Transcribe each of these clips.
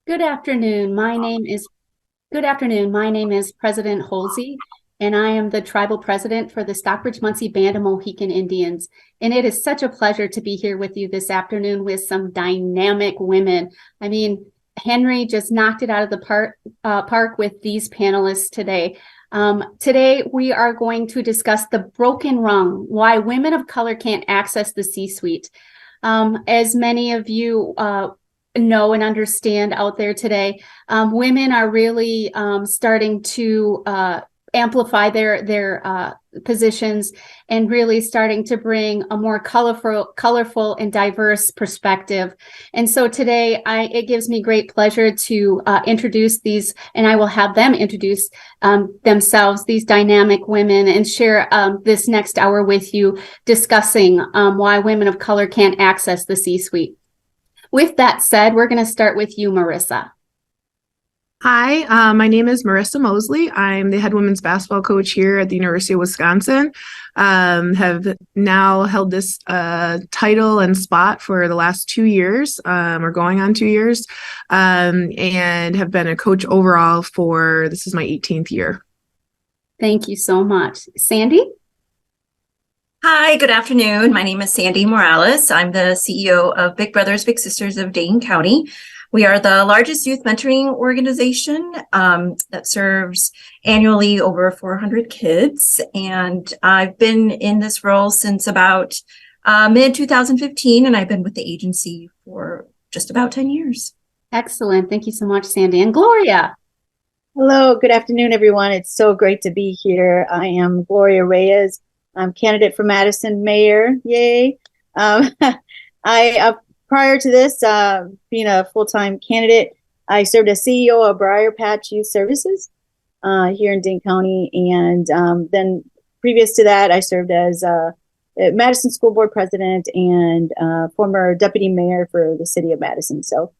Good afternoon. Good afternoon. My name is President Holsey, and I am the tribal president for the Stockbridge-Munsee Band of Mohican Indians. And it is such a pleasure to be here with you this afternoon with some dynamic women. I mean, Henry just knocked it out of the park with these panelists today. Today, we are going to discuss the broken rung, why women of color can't access the C-suite. As many of you know and understand out there today, women are really starting to amplify their positions and really starting to bring a more colorful and diverse perspective. And so today, it gives me great pleasure to introduce these, and I will have them introduce themselves, these dynamic women, and share this next hour with you, discussing why women of color can't access the C-suite. With that said, we're going to start with you, Marisa. Hi, my name is Marisa Moseley. I'm the head women's basketball coach here at the University of Wisconsin. Have now held this title and spot for the last 2 years, or going on 2 years, and have been a coach overall this is my 18th year. Thank you so much. Sandy? Hi, good afternoon. My name is Sandy Morales. I'm the CEO of Big Brothers Big Sisters of Dane County. We are the largest youth mentoring organization that serves annually over 400 kids. And I've been in this role since about mid-2015, and I've been with the agency for just about 10 years. Excellent. Thank you so much, Sandy. And Gloria? Hello, good afternoon, everyone. It's so great to be here. I am Gloria Reyes. I'm candidate for Madison mayor. Yay. Prior to this, being a full-time candidate, I served as CEO of Briarpatch Youth Services here in Dane County. And then previous to that, I served as Madison School Board President and former deputy mayor for the city of Madison. So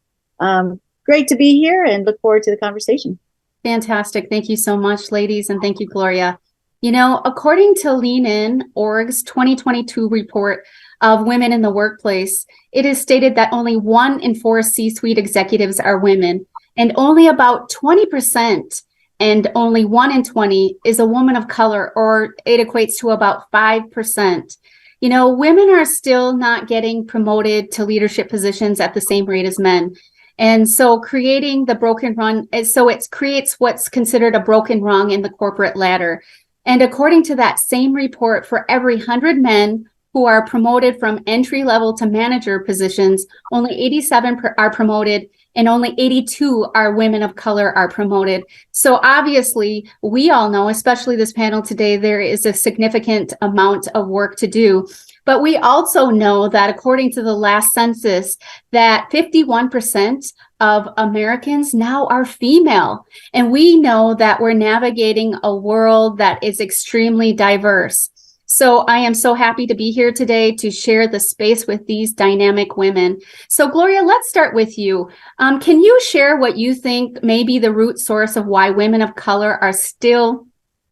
great to be here and look forward to the conversation. Fantastic. Thank you so much, ladies. And thank you, Gloria. You know, according to Lean In.org's 2022 report of women in the workplace, it is stated that only 1 in 4 C-suite executives are women, and only about 20% and only 1 in 20 is a woman of color, or it equates to about 5%. You know, women are still not getting promoted to leadership positions at the same rate as men. And so creating the broken rung, so it creates what's considered a broken rung in the corporate ladder. And according to that same report, for every 100 men who are promoted from entry level to manager positions, only 87 are promoted, and only 82 are women of color are promoted. So obviously, we all know, especially this panel today, there is a significant amount of work to do. But we also know that according to the last census, that 51% of Americans now are female. And we know that we're navigating a world that is extremely diverse. So I am so happy to be here today to share the space with these dynamic women. So Gloria, let's start with you. Can you share what you think may be the root source of why women of color are still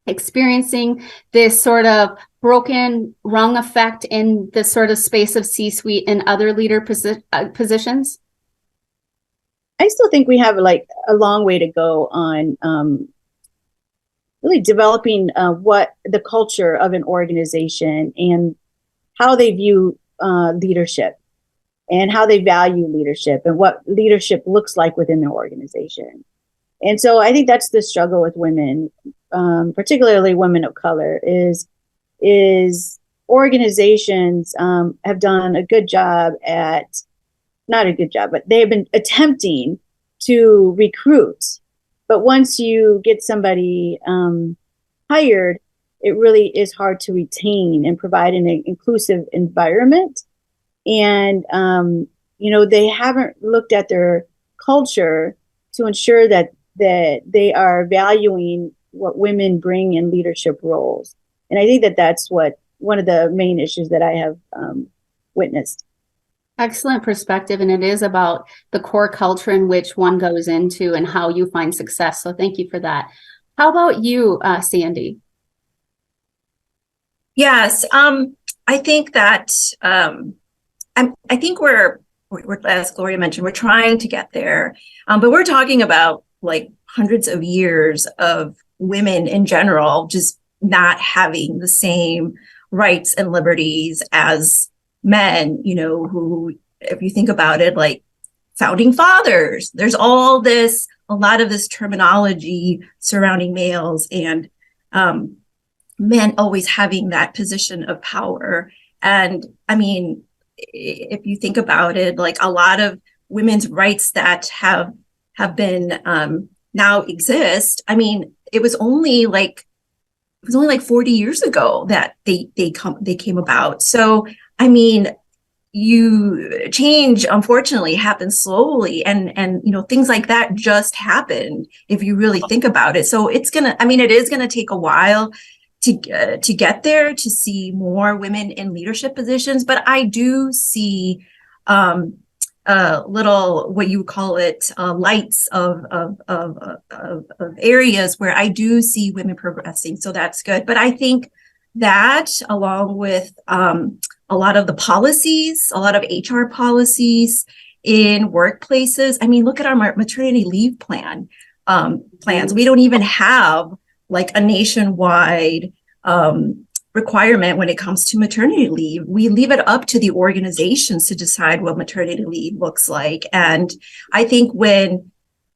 experiencing this sort of broken rung effect in the sort of space of C-suite and other leader positions? I still think we have like a long way to go on really developing what the culture of an organization and how they view leadership and how they value leadership and what leadership looks like within their organization. And so I think that's the struggle with women, particularly women of color, is organizations have done a good job not a good job, but they have been attempting to recruit. But once you get somebody hired, it really is hard to retain and provide an inclusive environment. And, they haven't looked at their culture to ensure that they are valuing what women bring in leadership roles. And I think that that's one of the main issues that I have witnessed. Excellent perspective. And it is about the core culture in which one goes into and how you find success. So thank you for that. How about you, Sandy? Yes, I think that I think we're as Gloria mentioned, we're trying to get there. But we're talking about like hundreds of years of women in general just not having the same rights and liberties as men, who, if you think about it, like founding fathers, there's a lot of this terminology surrounding males and men always having that position of power. And I mean, if you think about it, like a lot of women's rights that have been now exist, I mean, it was only like 40 years ago that they came about. So I mean, change unfortunately happens slowly, and things like that just happened if you really think about it. So it is gonna take a while to get there, to see more women in leadership positions. But I do see little, what you call it, lights of areas where I do see women progressing. So that's good. But I think that, along with a lot of the policies, a lot of HR policies in workplaces. I mean, look at our maternity leave plans. We don't even have like a nationwide requirement when it comes to maternity leave. We leave it up to the organizations to decide what maternity leave looks like. And I think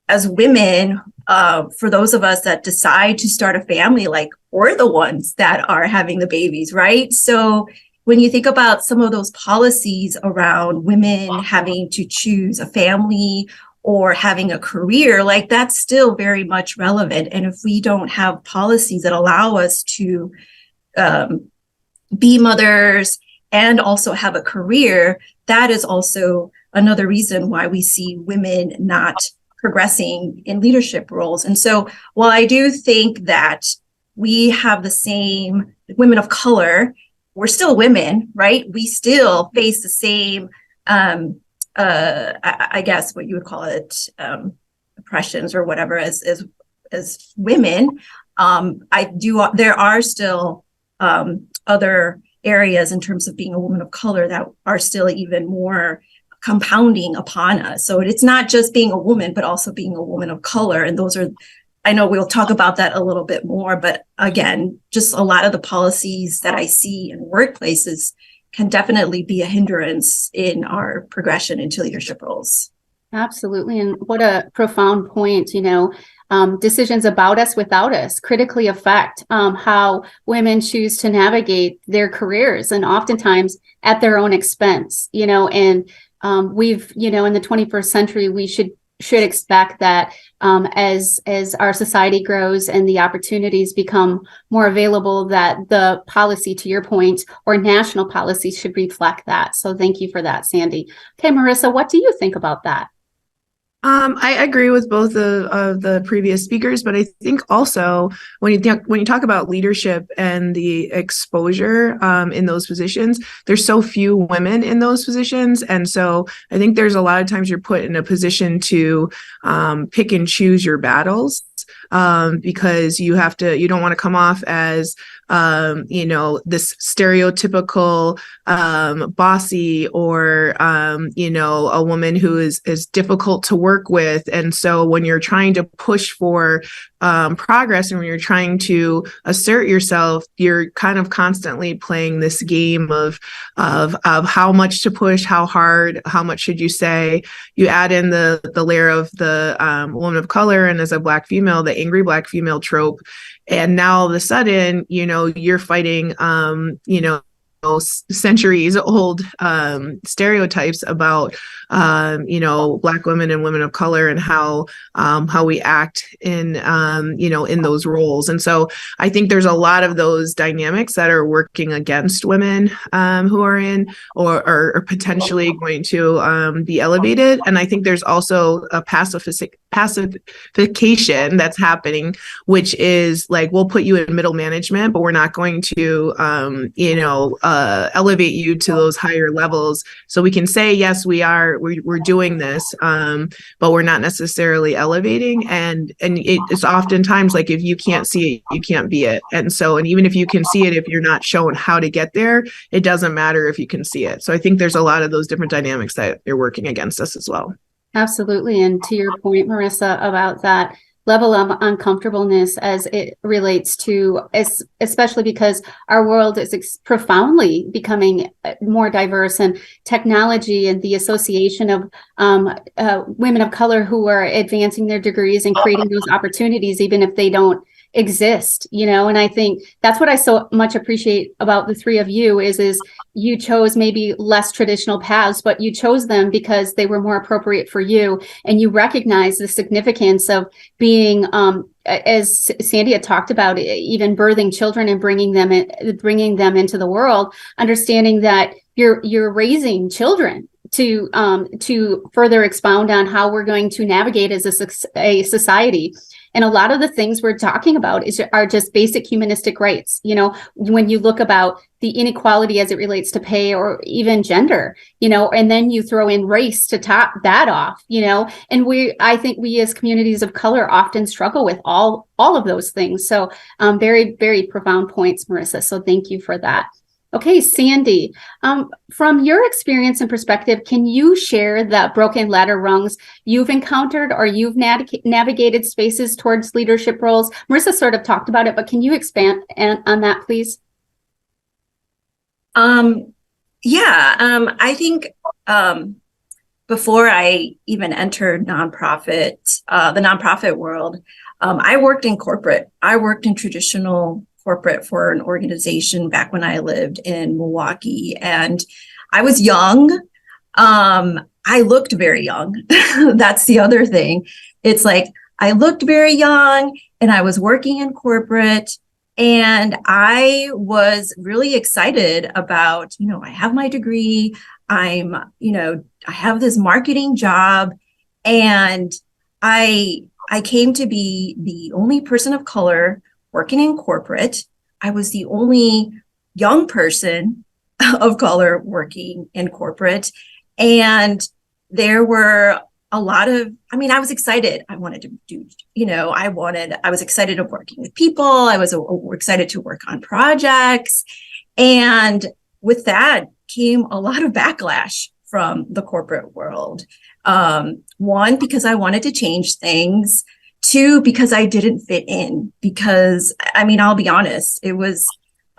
as women, for those of us that decide to start a family, like we're the ones that are having the babies, right? So when you think about some of those policies around women having to choose a family or having a career, like that's still very much relevant. And if we don't have policies that allow us to be mothers and also have a career, that is also another reason why we see women not progressing in leadership roles. And so while I do think that we have the same women of color, we're still women, right? We still face the same, I guess what you would call it, oppressions or whatever as women. There are still other areas in terms of being a woman of color that are still even more compounding upon us. So it's not just being a woman, but also being a woman of color. And I know we'll talk about that a little bit more, but again, just a lot of the policies that I see in workplaces can definitely be a hindrance in our progression into leadership roles. Absolutely. And what a profound point, decisions about us, without us, critically affect how women choose to navigate their careers, and oftentimes at their own expense, and we've, in the 21st century, we should expect that as our society grows and the opportunities become more available, that the policy, to your point, or national policy should reflect that. So thank you for that, Sandy. Okay, Marisa, what do you think about that? I agree with both of the previous speakers, but I think also when you talk about leadership and the exposure in those positions, there's so few women in those positions, and so I think there's a lot of times you're put in a position to pick and choose your battles. Because you don't want to come off as, this stereotypical bossy or, a woman who is difficult to work with. And so when you're trying to push for progress and when you're trying to assert yourself, you're kind of constantly playing this game of how much to push, how hard, how much should you say. You add in the layer of the woman of color and as a Black female, the angry Black female trope. And now all of a sudden, you're fighting, centuries old stereotypes about Black women and women of color and how we act in in those roles. And so I think there's a lot of those dynamics that are working against women who are in or are potentially going to be elevated. And I think there's also a pacification that's happening, which is like, we'll put you in middle management, but we're not going to, elevate you to those higher levels. So we can say, yes, we're doing this, but we're not necessarily elevating. And it's oftentimes like, if you can't see it, you can't be it. And even if you can see it, if you're not shown how to get there, it doesn't matter if you can see it. So I think there's a lot of those different dynamics that you're working against us as well. Absolutely. And to your point, Marisa, about that level of uncomfortableness as it relates to, especially because our world is profoundly becoming more diverse, and technology and the association of women of color who are advancing their degrees and creating those opportunities, even if they don't exist, and I think that's what I so much appreciate about the three of you is you chose maybe less traditional paths, but you chose them because they were more appropriate for you, and you recognize the significance of being as Sandy had talked about, even birthing children and bringing them into the world, understanding that you're raising children to further expound on how we're going to navigate as a society. And a lot of the things we're talking about are just basic humanistic rights. When you look about the inequality as it relates to pay or even gender, and then you throw in race to top that off, and I think we as communities of color often struggle with all of those things. So very, very profound points, Marisa. So thank you for that. Okay, Sandy, from your experience and perspective, can you share the broken ladder rungs you've encountered or you've navigated spaces towards leadership roles? Marisa sort of talked about it, but can you expand on that, please? I think before I even entered the nonprofit world, I worked in corporate. I worked in traditional corporate for an organization back when I lived in Milwaukee, and I was young. I looked very young. That's the other thing. It's like I looked very young and I was working in corporate, and I was really excited about, I have my degree. I have this marketing job, and I came to be the only person of color working in corporate. I was the only young person of color working in corporate. And there were a lot of, I was excited. I wanted to do, I was excited of working with people. I was excited to work on projects. And with that came a lot of backlash from the corporate world. One, because I wanted to change things. Two, because I didn't fit in, because, I'll be honest, it was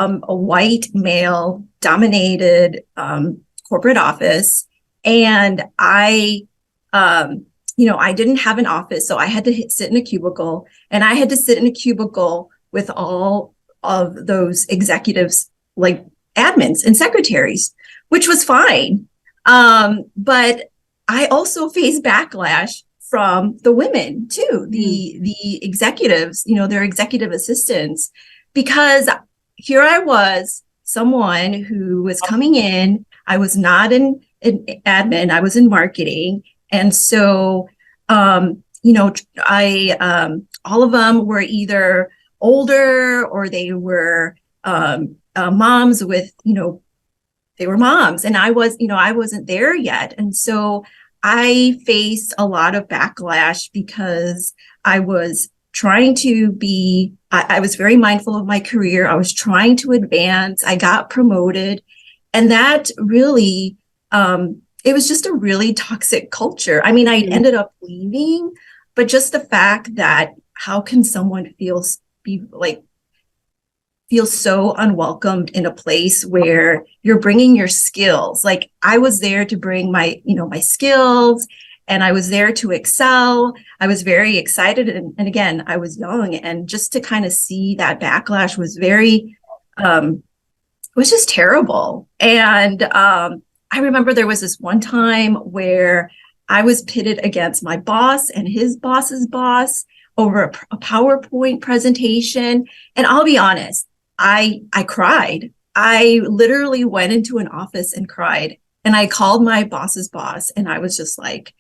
a white male dominated corporate office. And I didn't have an office. So I had to sit in a cubicle, and I had to sit in a cubicle with all of those executives, like admins and secretaries, which was fine. But I also faced backlash from the women too, the executives, their executive assistants, because here I was, someone who was coming in. I was not in admin, I was in marketing. And so, all of them were either older or they were moms with, they were moms, and I wasn't there yet. And so I faced a lot of backlash because I was trying to be, I was very mindful of my career. I was trying to advance. I got promoted. And that really, it was just a really toxic culture. I ended up leaving, but just the fact that how can someone feel so unwelcomed in a place where you're bringing your skills. Like I was there to bring my skills, and I was there to excel. I was very excited. And again, I was young, and just to kind of see that backlash was was just terrible. And I remember there was this one time where I was pitted against my boss and his boss's boss over a PowerPoint presentation. And I'll be honest, I cried. I literally went into an office and cried, and I called my boss's boss, and I was just like,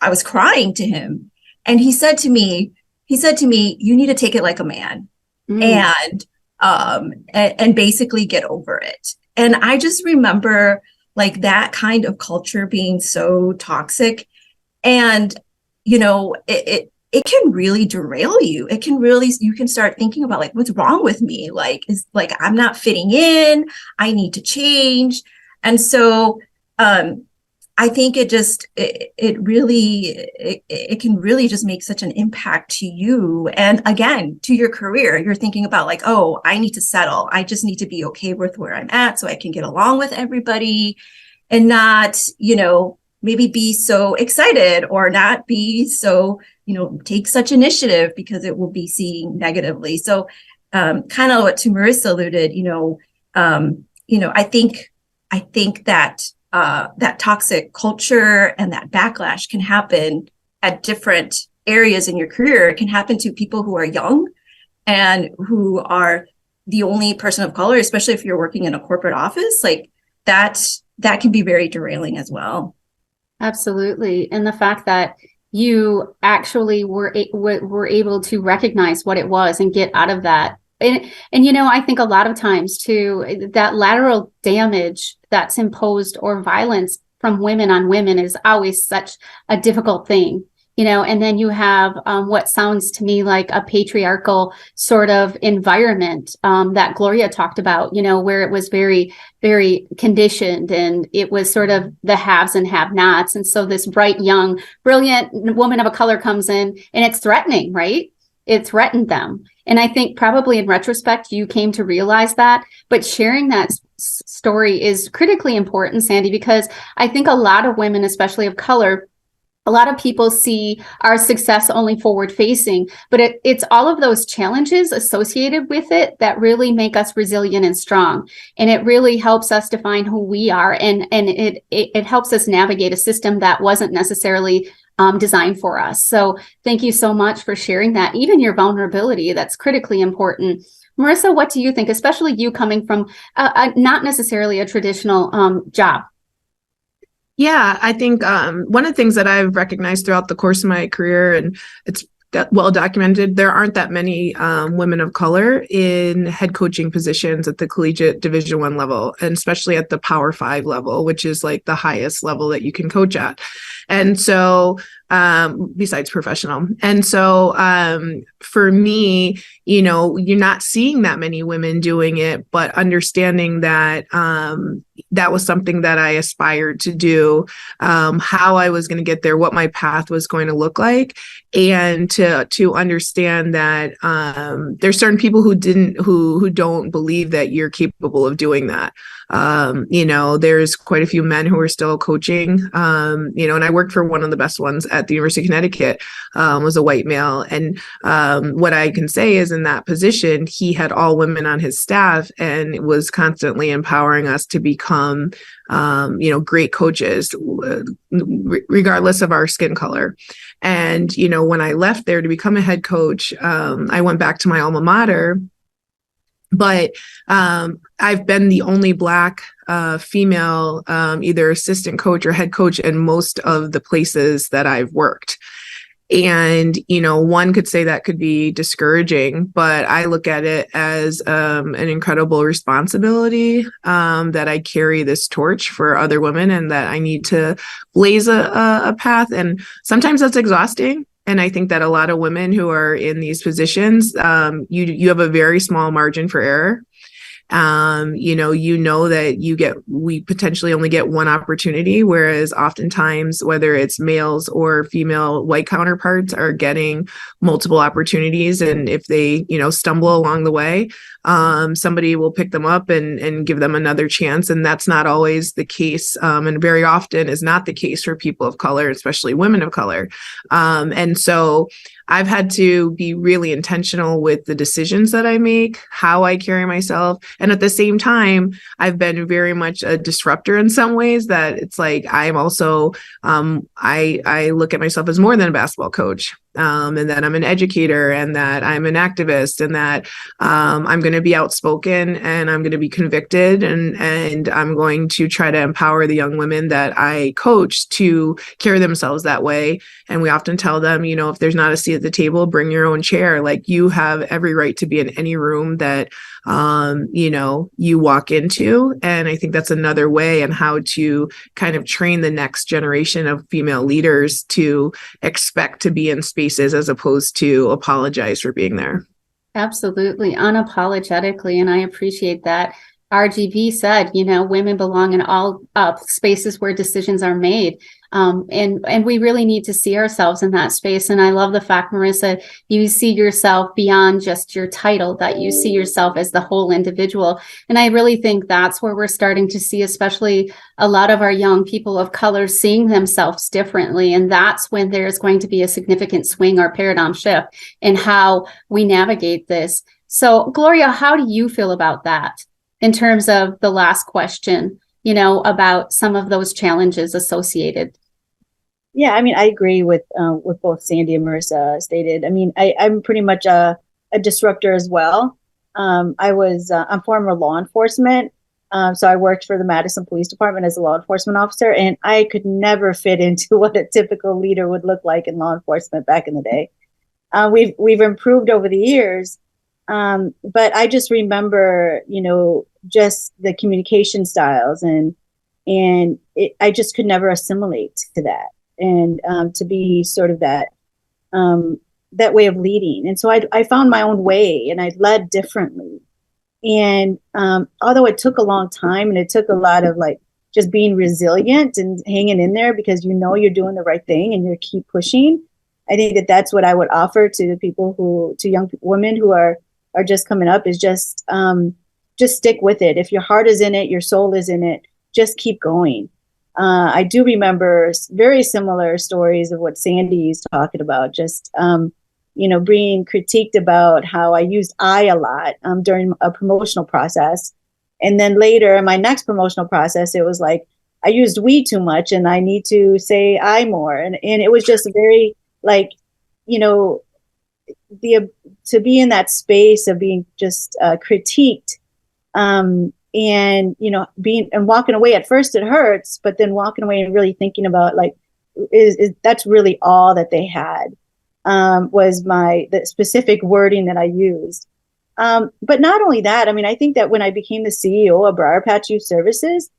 I was crying to him. And he said to me, you need to take it like a man and basically get over it. And I just remember like that kind of culture being so toxic. And, you know, it can really derail you. It can really, you can start thinking about like, what's wrong with me? Like, is like, I'm not fitting in. I need to change. And so, I think it can really just make such an impact to you. And again, to your career, you're thinking about like, oh, I need to settle. I just need to be okay with where I'm at so I can get along with everybody and not, you know, maybe be so excited or not be so, you know, take such initiative because it will be seen negatively. So kind of what to Marisa alluded, I think that that toxic culture and that backlash can happen at different areas in your career. It can happen to people who are young and who are the only person of color, especially if you're working in a corporate office, like that can be very derailing as well. Absolutely. And the fact that you actually were able to recognize what it was and get out of that. And I think a lot of times too, that lateral damage that's imposed or violence from women on women is always such a difficult thing, and then you have what sounds to me like a patriarchal sort of environment that Gloria talked about, where it was very, very conditioned and it was sort of the haves and have-nots. And so this bright, young, brilliant woman of a color comes in and it's threatening, right? It threatened them. And I think probably in retrospect, you came to realize that. But sharing that story is critically important, Sandy, because I think a lot of women, especially of color, a lot of people see our success only forward facing, but it's all of those challenges associated with it that really make us resilient and strong. And it really helps us define who we are. And it helps us navigate a system that wasn't necessarily designed for us. So thank you so much for sharing that, even your vulnerability. That's critically important. Marisa, what do you think, especially you coming from not necessarily a traditional job? Yeah, I think one of the things that I've recognized throughout the course of my career, and it's well documented, there aren't that many women of color in head coaching positions at the collegiate Division I level, and especially at the Power 5 level, which is like the highest level that you can coach at. And so besides professional. And so for me, you're not seeing that many women doing it, but understanding that that was something that I aspired to do, how I was going to get there, what my path was going to look like, and to understand that there's certain people who don't believe that you're capable of doing that. There's quite a few men who are still coaching, and I worked for one of the best ones at the University of Connecticut, was a white male. And what I can say is in that position, he had all women on his staff and was constantly empowering us to become, great coaches, regardless of our skin color. And, when I left there to become a head coach, I went back to my alma mater. But I've been the only Black female, either assistant coach or head coach in most of the places that I've worked. And, one could say that could be discouraging, but I look at it as an incredible responsibility that I carry this torch for other women and that I need to blaze a path. And sometimes that's exhausting. And I think that a lot of women who are in these positions, you have a very small margin for error. That we potentially only get one opportunity, whereas oftentimes, whether it's males or female white counterparts are getting multiple opportunities. And if they, stumble along the way, somebody will pick them up and give them another chance. And that's not always the case. And very often is not the case for people of color, especially women of color. And so I've had to be really intentional with the decisions that I make, how I carry myself. And at the same time, I've been very much a disruptor in some ways that it's like, I'm also, I look at myself as more than a basketball coach. and that I'm an educator and that I'm an activist and that I'm going to be outspoken and I'm going to be convicted and I'm going to try to empower the young women that I coach to carry themselves that way. And we often tell them, you know, if there's not a seat at the table, bring your own chair. Like, you have every right to be in any room that you know, you walk into. And I think that's another way on how to kind of train the next generation of female leaders to expect to be in spaces as opposed to apologize for being there. Absolutely, unapologetically. And I appreciate that. RGV said, you know, women belong in all spaces where decisions are made. And we really need to see ourselves in that space. And I love the fact, Marisa, you see yourself beyond just your title, that you see yourself as the whole individual. And I really think that's where we're starting to see, especially a lot of our young people of color seeing themselves differently. And that's when there's going to be a significant swing or paradigm shift in how we navigate this. So, Gloria, how do you feel about that in terms of the last question, you know, about some of those challenges associated? Yeah, I mean, I agree with both Sandy and Marisa stated. I mean, I'm pretty much a disruptor as well. I'm former law enforcement. So I worked for the Madison Police Department as a law enforcement officer, and I could never fit into what a typical leader would look like in law enforcement back in the day. We've improved over the years, but I just remember, you know, just the communication styles and I just could never assimilate to that. And to be sort of that way of leading. And so I found my own way and I led differently. And although it took a long time and it took a lot of like just being resilient and hanging in there because you know you're doing the right thing and you keep pushing, I think that that's what I would offer to the people to young women who are just coming up is just stick with it. If your heart is in it, your soul is in it, just keep going. I do remember very similar stories of what Sandy's talking about, just, you know, being critiqued about how I used I a lot during a promotional process. And then later in my next promotional process, it was like, I used we too much and I need to say I more. And it was just very like, you know, to be in that space of being just critiqued, and, you know, walking away at first, it hurts, but then walking away and really thinking about like, that's really all that they had, was the specific wording that I used. But not only that, I mean, I think that when I became the CEO of Briarpatch Youth Services,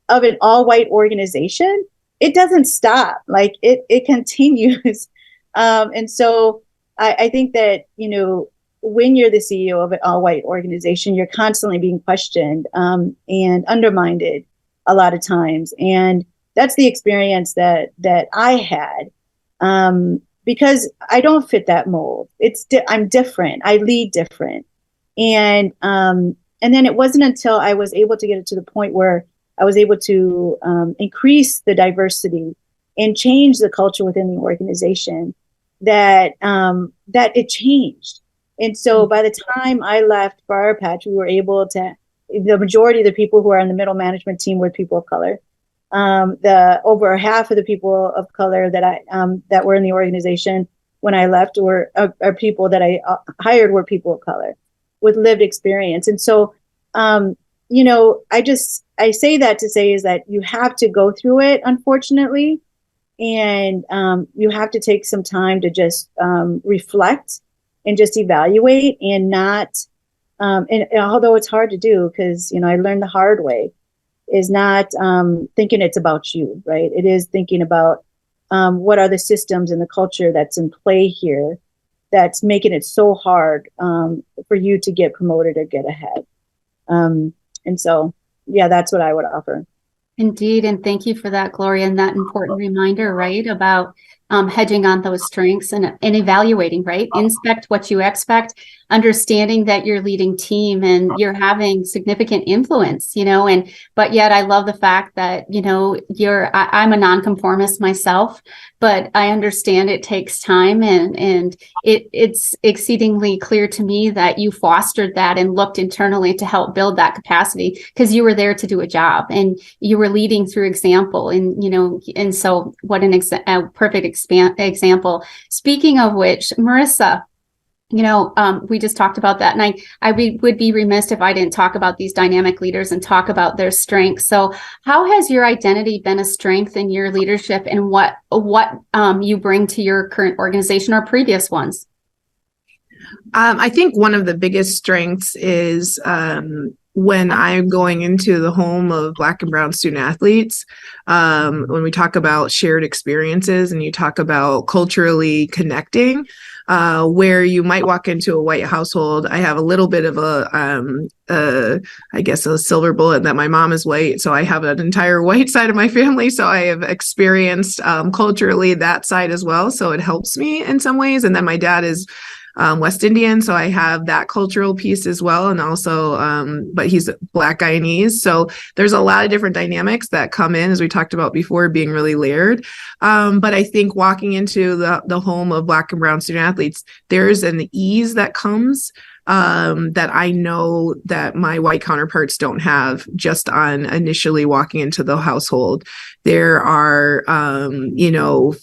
of an all-white organization, it doesn't stop. Like it continues. And so I think that, you know, when you're the CEO of an all-white organization, you're constantly being questioned and undermined a lot of times. And that's the experience that I had because I don't fit that mold. I'm different. I lead different. And then it wasn't until I was able to get it to the point where I was able to increase the diversity and change the culture within the organization that it changed. And so by the time I left Briarpatch, we were able to, the majority of the people who are on the middle management team were people of color. The over half of the people of color that were in the organization when I left are people that I hired were people of color with lived experience. And so, you know, I say that to say is that you have to go through it, unfortunately, and you have to take some time to just reflect and just evaluate and not, and although it's hard to do because, you know, I learned the hard way, is not thinking it's about you, right? It is thinking about what are the systems and the culture that's in play here that's making it so hard for you to get promoted or get ahead. And so, yeah, that's what I would offer. Indeed. And thank you for that, Gloria, and that important reminder, right, about hedging on those strengths and evaluating, right? Inspect what you expect, understanding that you're leading team and you're having significant influence, you know, but yet I love the fact that, you know, I'm a nonconformist myself, but I understand it takes time and it's exceedingly clear to me that you fostered that and looked internally to help build that capacity because you were there to do a job and you were leading through example and, you know, and so what a perfect example example. Speaking of which, Marisa, we just talked about that, and would be remiss if I didn't talk about these dynamic leaders and talk about their strengths. So how has your identity been a strength in your leadership, and what you bring to your current organization or previous ones? I think one of the biggest strengths is when I'm going into the home of Black and Brown student athletes, when we talk about shared experiences and you talk about culturally connecting, where you might walk into a white household. I have a little bit of I guess a silver bullet that my mom is white. So I have an entire white side of my family. So I have experienced culturally that side as well. So it helps me in some ways. And then my dad is West Indian, so I have that cultural piece as well, and also, but he's Black Guyanese, so there's a lot of different dynamics that come in, as we talked about before, being really layered. But I think walking into the home of Black and Brown student athletes, there's an ease that comes that I know that my white counterparts don't have just on initially walking into the household. There are,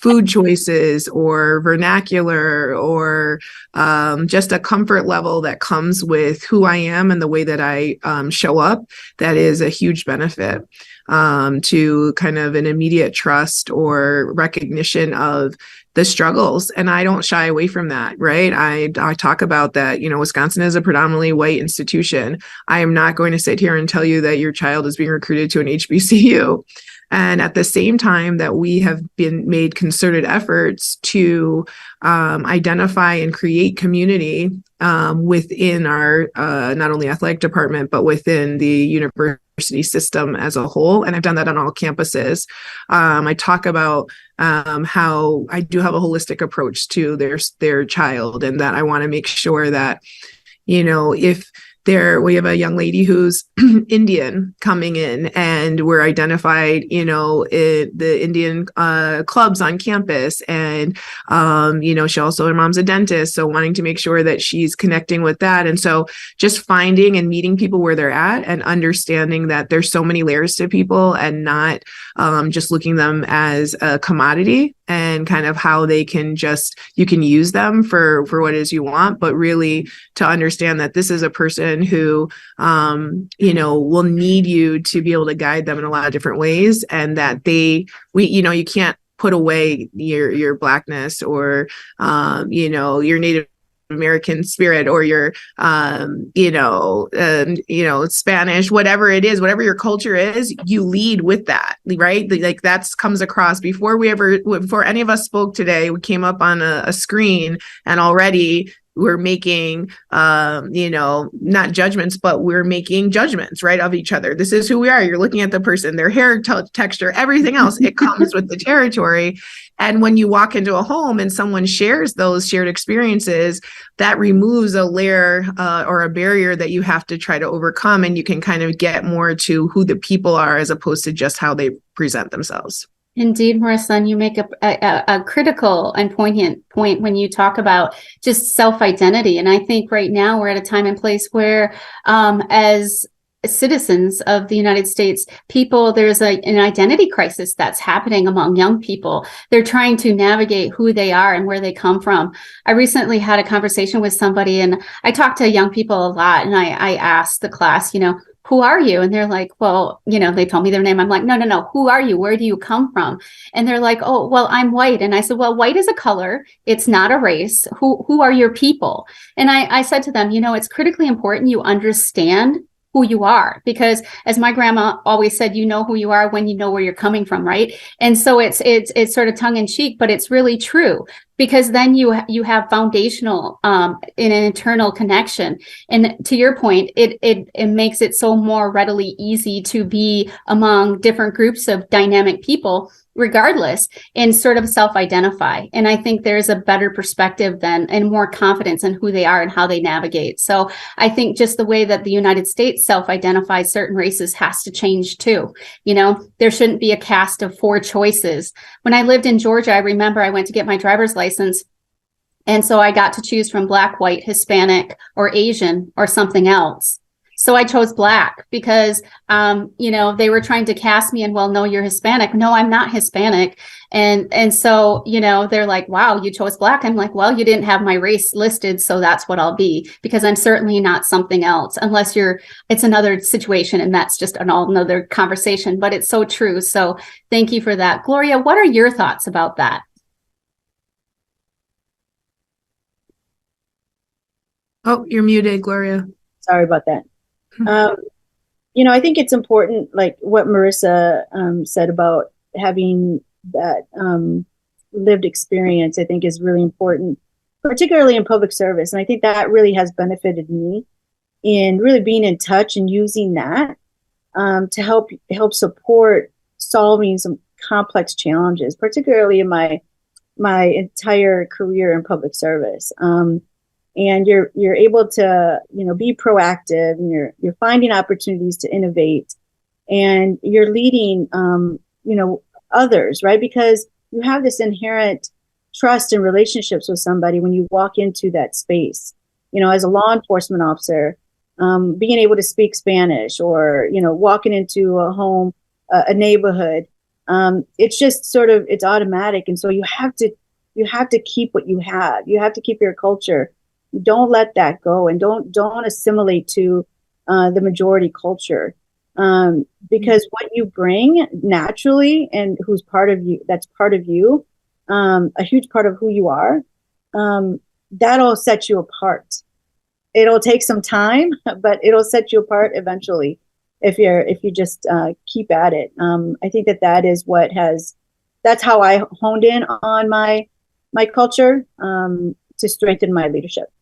food choices or vernacular or just a comfort level that comes with who I am and the way that I show up. That is a huge benefit to kind of an immediate trust or recognition of the struggles. And I don't shy away from that, right? I talk about that, Wisconsin is a predominantly white institution. I am not going to sit here and tell you that your child is being recruited to an HBCU. And at the same time that we have been made concerted efforts to identify and create community within our not only athletic department, but within the university system as a whole. And I've done that on all campuses. I talk about how I do have a holistic approach to their child, and that I want to make sure that, if we have a young lady who's Indian coming in, and we're identified, the Indian clubs on campus, and she also, her mom's a dentist, so wanting to make sure that she's connecting with that. And so just finding and meeting people where they're at, and understanding that there's so many layers to people, and not just looking them as a commodity, and kind of how you can use them for what it is you want, but really to understand that this is a person who, will need you to be able to guide them in a lot of different ways, and that you can't put away your Blackness or, your Native American spirit, or your, Spanish, whatever it is, whatever your culture is, you lead with that, right? Like that comes across before any of us spoke today. We came up on a screen, and already we're making, not judgments, but we're making judgments, right, of each other. This is who we are. You're looking at the person, their hair texture, everything else. It comes with the territory. And when you walk into a home and someone shares those shared experiences, that removes a layer or a barrier that you have to try to overcome. And you can kind of get more to who the people are, as opposed to just how they present themselves. Indeed, Marisa, and you make a critical and poignant point when you talk about just self-identity. And I think right now we're at a time and place where, as citizens of the United States, there's an identity crisis that's happening among young people. They're trying to navigate who they are and where they come from. I recently had a conversation with somebody, and I talk to young people a lot, and I asked the class, who are you? And they're like, well, they told me their name. I'm like, no. Who are you? Where do you come from? And they're like, oh, well, I'm white. And I said, well, white is a color. It's not a race. Who are your people? And I said to them, it's critically important you understand who you are, because as my grandma always said, you know who you are when you know where you're coming from, right? And so it's sort of tongue in cheek, but it's really true, because then you have foundational an internal connection. And to your point, it makes it so more readily easy to be among different groups of dynamic people regardless, and sort of self-identify. And I think there's a better perspective then, and more confidence in who they are and how they navigate. So I think just the way that the United States self-identifies certain races has to change too. There shouldn't be a cast of 4 choices. When I lived in Georgia, I remember I went to get my driver's license. And so I got to choose from Black, white, Hispanic, or Asian, or something else. So I chose Black because, they were trying to cast me and, well, no, you're Hispanic. No, I'm not Hispanic. And so, they're like, wow, you chose Black. I'm like, well, you didn't have my race listed. So that's what I'll be, because I'm certainly not something else, unless it's another situation. And that's just another conversation, but it's so true. So thank you for that. Gloria, what are your thoughts about that? Oh, you're muted, Gloria. Sorry about that. I think it's important, like what Marisa said about having that lived experience, I think is really important, particularly in public service. And I think that really has benefited me in really being in touch and using that to help support solving some complex challenges, particularly in my entire career in public service. And you're able to, be proactive, and you're finding opportunities to innovate, and you're leading, others, right? Because you have this inherent trust and relationships with somebody when you walk into that space. As a law enforcement officer, being able to speak Spanish, or, walking into a home, a neighborhood, it's just it's automatic. And so you have to keep what you have. You have to keep your culture. Don't let that go, and don't assimilate to the majority culture, because what you bring naturally, and who's part of you, that's part of you, a huge part of who you are, that'll set you apart. It'll take some time, but it'll set you apart eventually if you just keep at it. I think that is that's how I honed in on my culture to strengthen my leadership.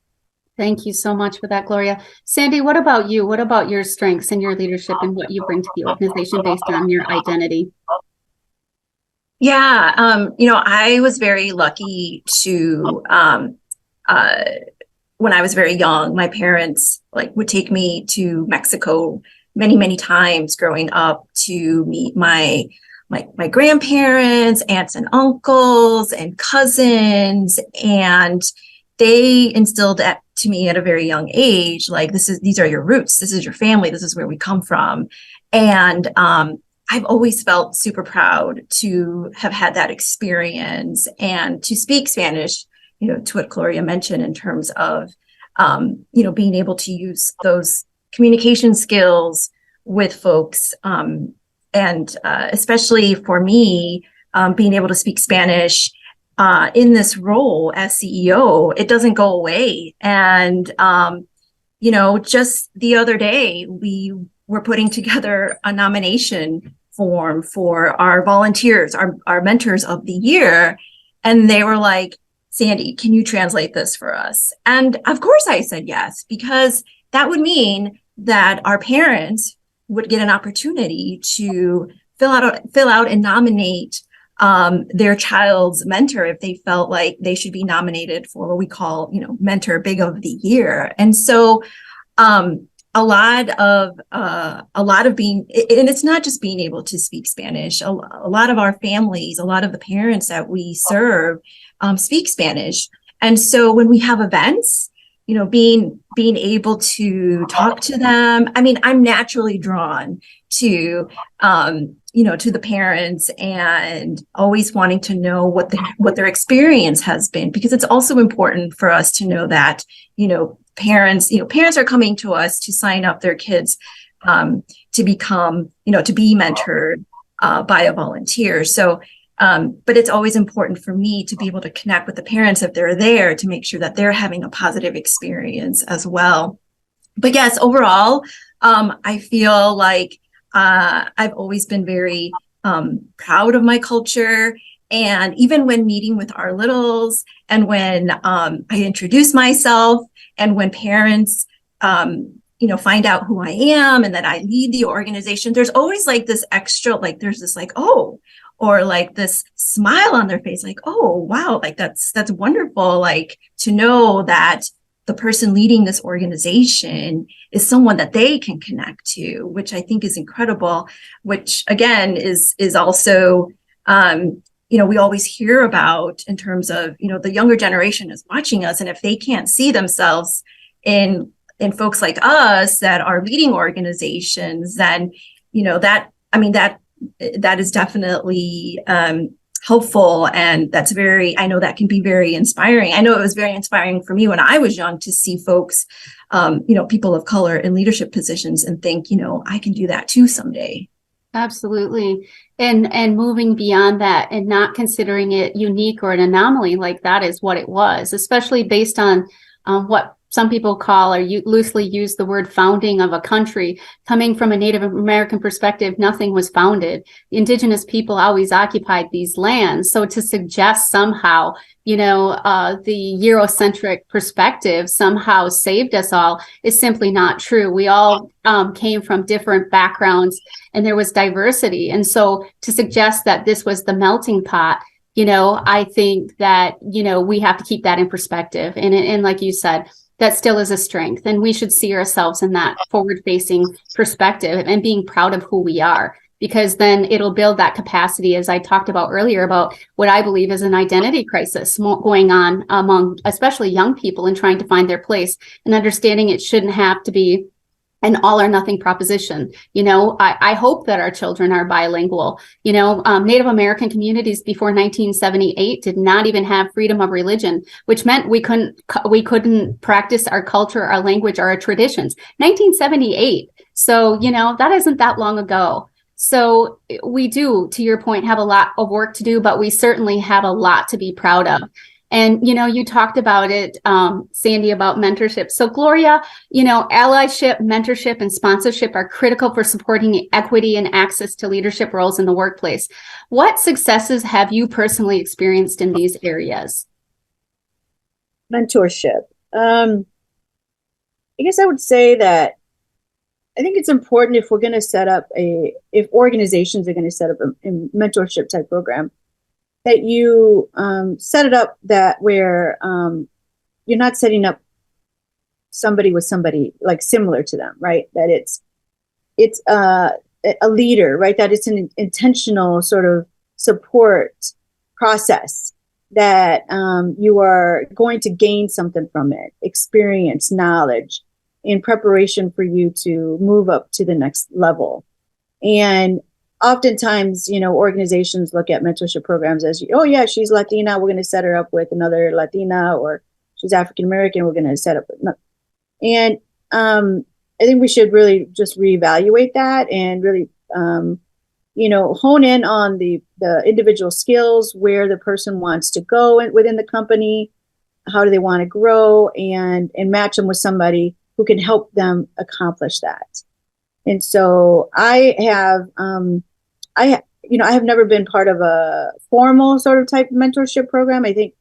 Thank you so much for that, Gloria. Sandy, what about you? What about your strengths and your leadership and what you bring to the organization based on your identity? Yeah, I was very lucky to, when I was very young, my parents would take me to Mexico many, many times growing up to meet my grandparents, aunts and uncles, and cousins, and they instilled to me at a very young age, these are your roots, this is your family, this is where we come from. And I've always felt super proud to have had that experience and to speak Spanish, to what Gloria mentioned in terms of, being able to use those communication skills with folks. And especially for me, being able to speak Spanish in this role as CEO, it doesn't go away. And, just the other day, we were putting together a nomination form for our volunteers, our mentors of the year. And they were like, Sandy, can you translate this for us? And of course I said yes, because that would mean that our parents would get an opportunity to fill out and nominate their child's mentor if they felt like they should be nominated for what we call, mentor big of the year. And so a lot of being, and it's not just being able to speak Spanish. A lot of our families, a lot of the parents that we serve speak Spanish. And so when we have events, being able to talk to them, I'm naturally drawn to, to the parents and always wanting to know what their experience has been, because it's also important for us to know that, parents are coming to us to sign up their kids to become, to be mentored by a volunteer. So, but it's always important for me to be able to connect with the parents if they're there to make sure that they're having a positive experience as well. But yes, overall, I feel like I've always been very proud of my culture. And even when meeting with our littles, and when I introduce myself, and when parents, find out who I am and that I lead the organization, there's always this extra, there's this oh, or this smile on their face, oh, wow, that's wonderful. To know that the person leading this organization is someone that they can connect to, which I think is incredible, which again is also, we always hear about in terms of, the younger generation is watching us. And if they can't see themselves in and folks like us that are leading organizations, then, that is definitely helpful. And I know that can be very inspiring. I know it was very inspiring for me when I was young to see folks, people of color in leadership positions and think, I can do that too someday. Absolutely. And moving beyond that and not considering it unique or an anomaly, like that is what it was, especially based on what some people call, or loosely use the word, founding of a country. Coming from a Native American perspective, nothing was founded. The indigenous people always occupied these lands. So to suggest somehow, the Eurocentric perspective somehow saved us all is simply not true. We all came from different backgrounds and there was diversity. And so to suggest that this was the melting pot, I think that, we have to keep that in perspective. And like you said, that still is a strength. And we should see ourselves in that forward-facing perspective and being proud of who we are, because then it'll build that capacity, as I talked about earlier, about what I believe is an identity crisis going on among especially young people and trying to find their place and understanding it shouldn't have to be an all or nothing proposition. I hope that our children are bilingual. Native American communities before 1978 did not even have freedom of religion, which meant we couldn't practice our culture, our language, or our traditions. 1978. So, that isn't that long ago. So we do, to your point, have a lot of work to do, but we certainly have a lot to be proud of. And, you talked about it, Sandy, about mentorship. So Gloria, allyship, mentorship, and sponsorship are critical for supporting equity and access to leadership roles in the workplace. What successes have you personally experienced in these areas? Mentorship. I guess I would say that I think it's important if if organizations are going to set up a mentorship type program, that you set it up that where you're not setting up somebody with somebody like similar to them, right? That it's a leader, right? That it's an intentional sort of support process, that you are going to gain something from it, experience, knowledge, in preparation for you to move up to the next level. And oftentimes, organizations look at mentorship programs as, oh yeah, she's Latina, we're going to set her up with another Latina, or she's African American, we're going to set up. And I think we should really just reevaluate that and really, hone in on the individual skills, where the person wants to go within the company, how do they want to grow, and match them with somebody who can help them accomplish that. And so I have never been part of a formal sort of type of mentorship program. I think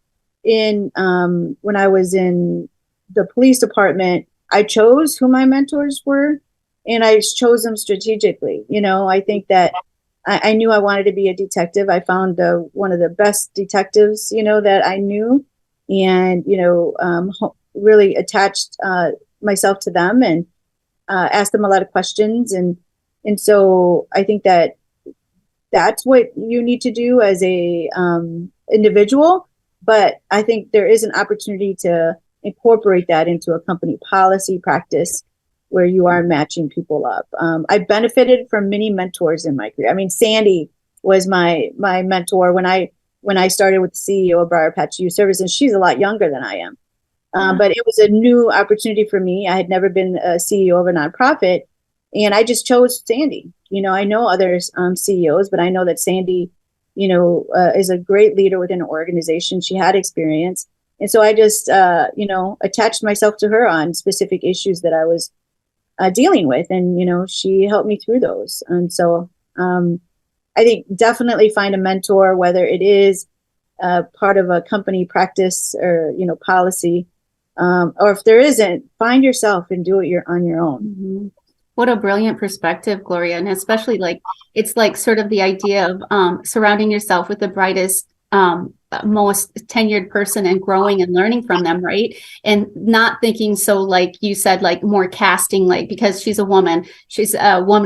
when I was in the police department, I chose who my mentors were, and I chose them strategically. I think that I knew I wanted to be a detective. I found one of the best detectives, that I knew, and, really attached myself to them and asked them a lot of questions. And so I think that that's what you need to do as a individual. But I think there is an opportunity to incorporate that into a company policy practice where you are matching people up. I benefited from many mentors in my career. I mean, Sandy was my mentor when I started with the CEO of Briarpatch Youth Service, and she's a lot younger than I am. But it was a new opportunity for me. I had never been a CEO of a nonprofit, and I just chose Sandy. I know other CEOs, but I know that Sandy, is a great leader within an organization. She had experience. And so I just, attached myself to her on specific issues that I was dealing with. And, she helped me through those. And so I think definitely find a mentor, whether it is part of a company practice or, policy, or if there isn't, find yourself and do it on your own. Mm-hmm. What a brilliant perspective, Gloria. And especially it's sort of the idea of surrounding yourself with the brightest most tenured person and growing and learning from them, right? And not thinking so, like you said, like more casting, like because she's a woman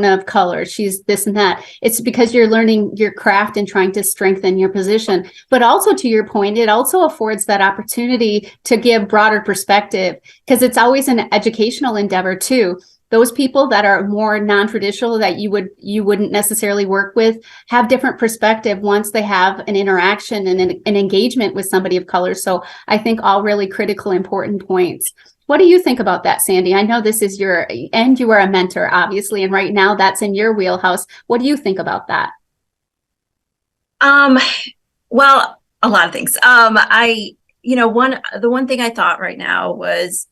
of color, she's this and that. It's because you're learning your craft and trying to strengthen your position. But also, to your point, it also affords that opportunity to give broader perspective, because it's always an educational endeavor too. Those people that are more non-traditional that you wouldn't necessarily work with have different perspective once they have an interaction and an engagement with somebody of color. So I think all really critical, important points. What do you think about that, Sandy? I know this is you are a mentor, obviously, and right now that's in your wheelhouse. What do you think about that? Well, a lot of things. The one thing I thought right now was,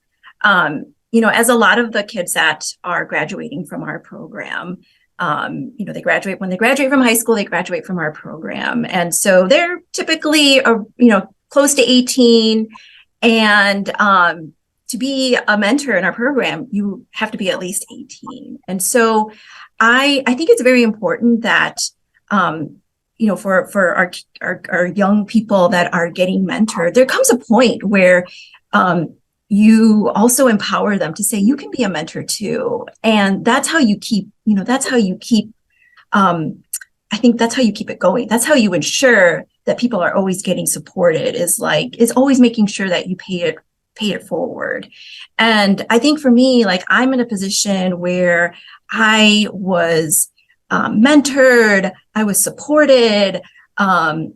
as a lot of the kids that are graduating from our program, they graduate from high school, they graduate from our program. And so they're typically, close to 18. And to be a mentor in our program, you have to be at least 18. And so I think it's very important that, for our young people that are getting mentored, there comes a point where, you also empower them to say, you can be a mentor too. And that's how you keep, I think that's how you keep it going. That's how you ensure that people are always getting supported, is always making sure that you pay it forward. And I think for me, I'm in a position where I was mentored, I was supported, when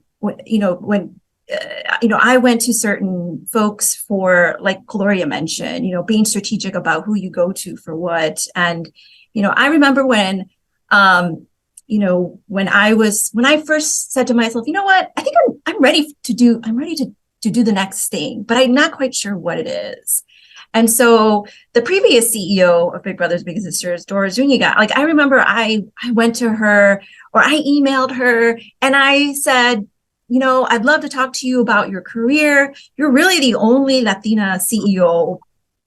I went to certain folks for, like Gloria mentioned, being strategic about who you go to for what. And, I remember when I first said to myself, you know what, I think I'm ready to do the next thing, but I'm not quite sure what it is. And so the previous CEO of Big Brothers Big Sisters, Dora Zuniga, I remember I went to her, or I emailed her, and I said, I'd love to talk to you about your career. You're really the only Latina CEO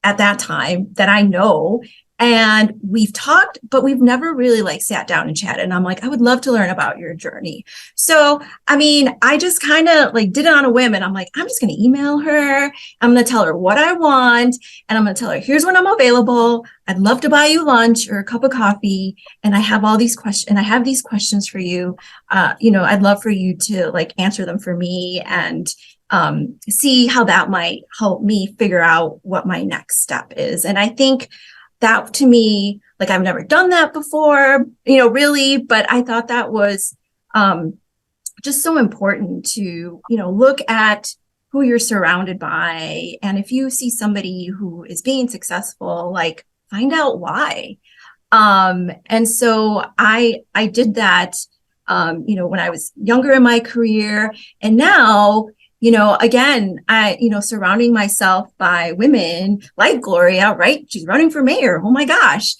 at that time that I know. And we've talked, but we've never really sat down and chatted. And I'm I would love to learn about your journey. So, I just kind of did it on a whim, and I'm I'm just going to email her. I'm going to tell her what I want. And I'm going to tell her, here's when I'm available. I'd love to buy you lunch or a cup of coffee. And I have all these questions, and I have these questions for you. I'd love for you to answer them for me, and see how that might help me figure out what my next step is. And I think that, to me, I've never done that before, really, but I thought that was just so important to, look at who you're surrounded by. And if you see somebody who is being successful, find out why. And so I did that, when I was younger in my career. And now, again, surrounding myself by women like Gloria, right? She's running for mayor. Oh my gosh.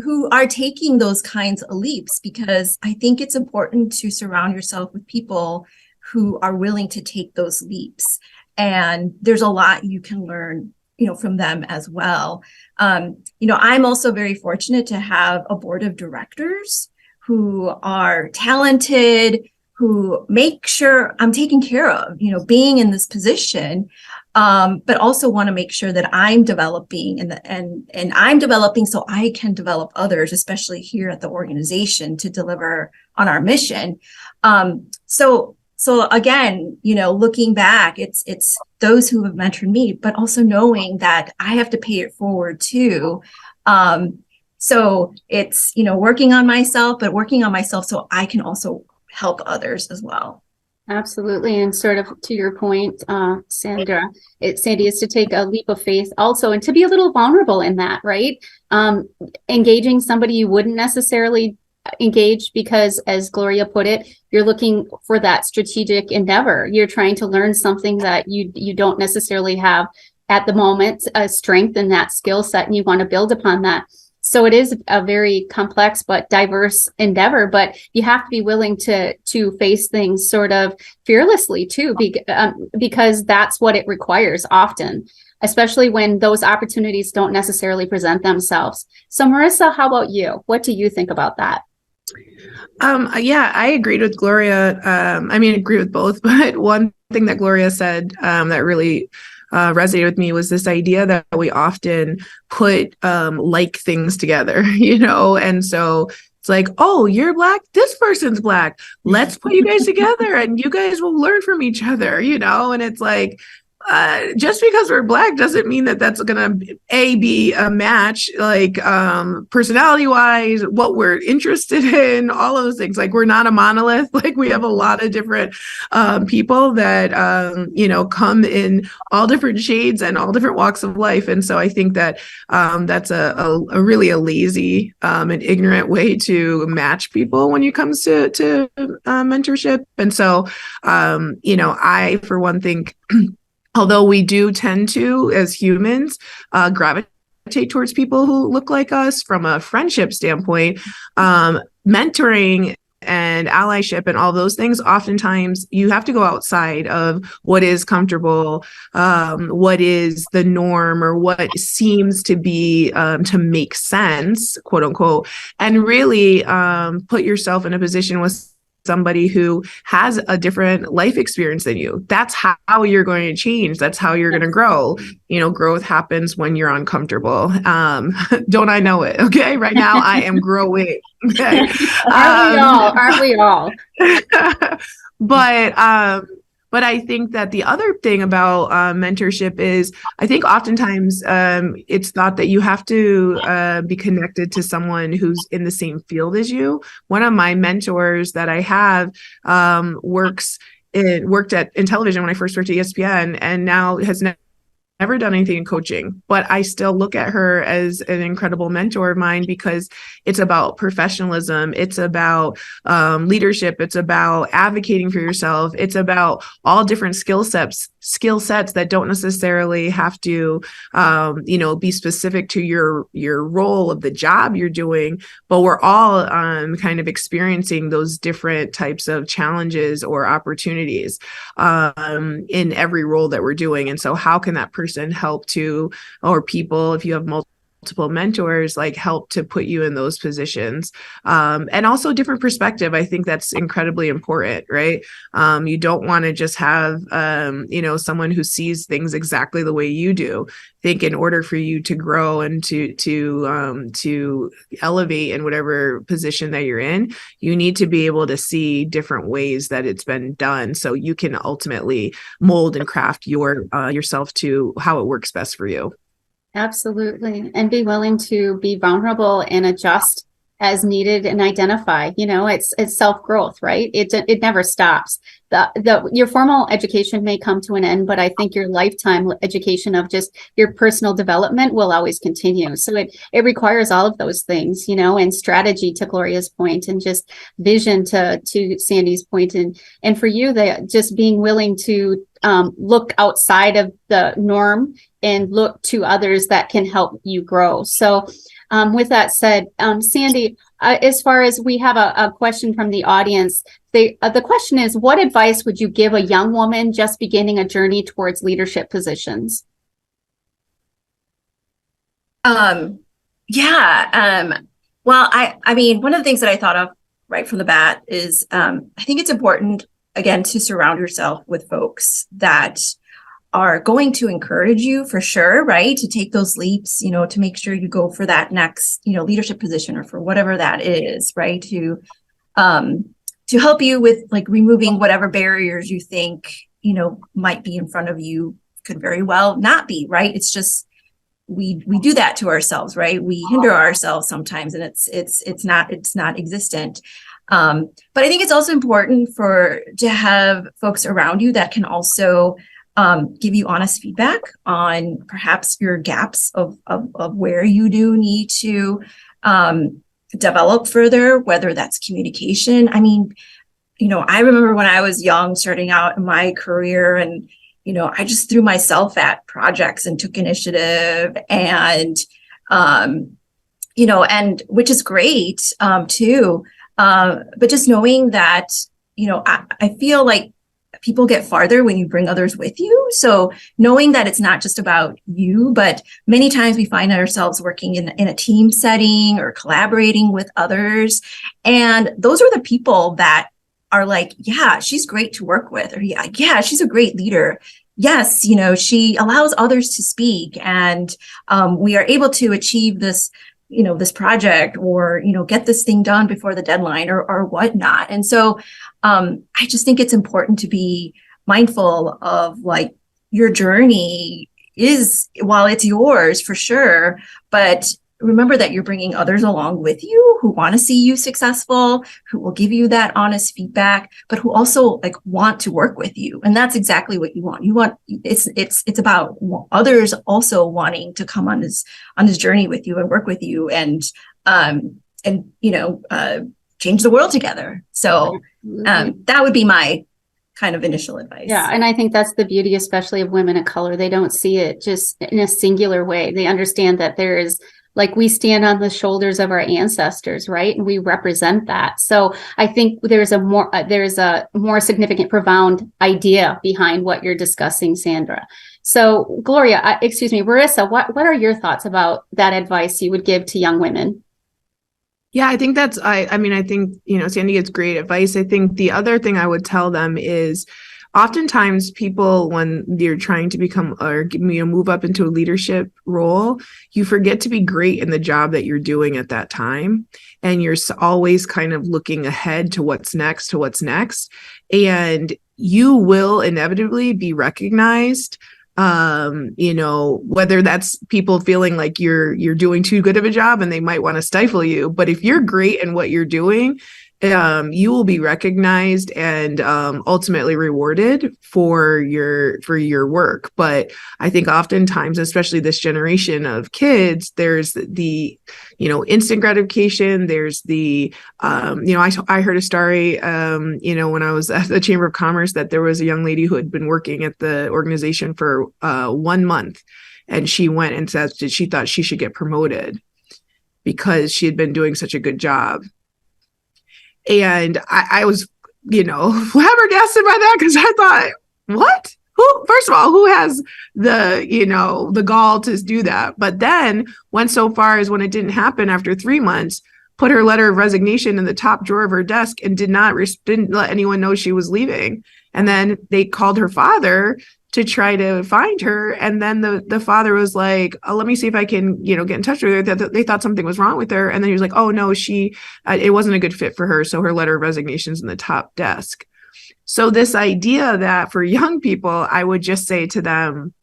Who are taking those kinds of leaps, because I think it's important to surround yourself with people who are willing to take those leaps. And there's a lot you can learn, from them as well. I'm also very fortunate to have a board of directors who are talented, who make sure I'm taken care of, being in this position, but also want to make sure that I'm developing and I'm developing so I can develop others, especially here at the organization, to deliver on our mission. So again, looking back, it's those who have mentored me, but also knowing that I have to pay it forward too. So it's, working on myself so I can also help others as well. Absolutely. And sort of to your point, Sandy, is to take a leap of faith also, and to be a little vulnerable in that, right? Engaging somebody you wouldn't necessarily engage, because, as Gloria put it, you're looking for that strategic endeavor. You're trying to learn something that you don't necessarily have at the moment, a strength in that skill set, and you want to build upon that. So it is a very complex but diverse endeavor, but you have to be willing to face things sort of fearlessly too, because that's what it requires often, especially when those opportunities don't necessarily present themselves. So Marisa, how about you? What do you think about that? Yeah, I agreed with Gloria. I mean, agree with both, but one thing that Gloria said that really resonated with me was this idea that we often put like things together, and so it's like, oh, you're Black, this person's Black. Let's put you guys together and you guys will learn from each other, and it's like, just because we're Black doesn't mean that that's gonna be a match, like personality wise, what we're interested in, all of those things. Like, we're not a monolith. Like, we have a lot of different people that come in all different shades and all different walks of life. And so I think that that's a really a lazy and ignorant way to match people when it comes to mentorship. And so I, for one, think although we do tend to, as humans, gravitate towards people who look like us from a friendship standpoint, mentoring and allyship and all those things, oftentimes you have to go outside of what is comfortable, what is the norm, or what seems to be to make sense, quote unquote, and really put yourself in a position with somebody who has a different life experience than you. That's how you're going to change. That's how you're going to grow. Growth happens when you're uncomfortable. Don't I know it? Okay. Right now I am growing. Okay. Aren't we all? But I think that the other thing about mentorship is, I think oftentimes it's thought that you have to be connected to someone who's in the same field as you. One of my mentors that I have worked in television when I first worked at ESPN, and now has never done anything in coaching, but I still look at her as an incredible mentor of mine because it's about professionalism. It's about leadership. It's about advocating for yourself. It's about all different skill sets that don't necessarily have to, be specific to your role of the job you're doing, but we're all kind of experiencing those different types of challenges or opportunities in every role that we're doing. And so how can that person help to, or people, if you have multiple mentors, like help to put you in those positions, and also different perspective. I think that's incredibly important, right? You don't want to just have someone who sees things exactly the way you do. I think in order for you to grow and to elevate in whatever position that you're in, you need to be able to see different ways that it's been done, so you can ultimately mold and craft yourself to how it works best for you. Absolutely. And be willing to be vulnerable and adjust as needed and identify. It's self-growth, right? It never stops. Your formal education may come to an end, but I think your lifetime education of just your personal development will always continue. So it requires all of those things, and strategy, to Gloria's point, and just vision to Sandy's point. And for you, just being willing to look outside of the norm and look to others that can help you grow. So with that said, Sandy, as far as we have a question from the audience, the question is, what advice would you give a young woman just beginning a journey towards leadership positions? Well, I mean, one of the things that I thought of right from the bat is I think it's important, again, to surround yourself with folks that are going to encourage you, for sure, right? To take those leaps, to make sure you go for that next, leadership position, or for whatever that is, right? To help you with like removing whatever barriers you think, might be in front of you, could very well not be, right? It's just, we do that to ourselves, right? We hinder ourselves sometimes, and it's not existent. But I think it's also important to have folks around you that can also give you honest feedback on perhaps your gaps of where you do need to develop further, whether that's communication. I mean, I remember when I was young, starting out in my career, and, I just threw myself at projects and took initiative, and, and which is great too. But just knowing that, I feel like people get farther when you bring others with you. So knowing that it's not just about you, but many times we find ourselves working in a team setting or collaborating with others. And those are the people that are like, yeah, she's great to work with, or yeah, she's a great leader. Yes, she allows others to speak, and we are able to achieve this, this project, or, get this thing done before the deadline, or whatnot. And so I just think it's important to be mindful of, like, your journey is, while it's yours for sure, but remember that you're bringing others along with you who want to see you successful, who will give you that honest feedback, but who also want to work with you. And that's exactly what you want. It's about others also wanting to come on this journey with you and work with you and change the world together. So that would be my kind of initial advice. Yeah. And I think that's the beauty, especially of women of color. They don't see it just in a singular way. They understand that there is, we stand on the shoulders of our ancestors, right? And we represent that. So I think there's a more significant, profound idea behind what you're discussing, Sandra. So Marisa, what are your thoughts about that advice you would give to young women? Yeah, I think I think, Sandy gets great advice. I think the other thing I would tell them is, oftentimes people, when you're trying to become or move up into a leadership role, you forget to be great in the job that you're doing at that time. And you're always kind of looking ahead to what's next. And you will inevitably be recognized, whether that's people feeling like you're doing too good of a job and they might want to stifle you. But if you're great in what you're doing, you will be recognized and ultimately rewarded for your work. But I think oftentimes, especially this generation of kids, there's the instant gratification. There's the I heard a story when I was at the Chamber of Commerce, that there was a young lady who had been working at the organization for 1 month, and she went and said that she thought she should get promoted because she had been doing such a good job. And I was, flabbergasted by that, because I thought, what? First of all, who has the gall to do that? But then went so far as, when it didn't happen after 3 months, put her letter of resignation in the top drawer of her desk and didn't let anyone know she was leaving. And then they called her father to try to find her. And then the father was like, let me see if I can, get in touch with her. They thought something was wrong with her. And then he was like, oh no, it wasn't a good fit for her. So her letter of resignation is in the top desk. So this idea that for young people, I would just say to them,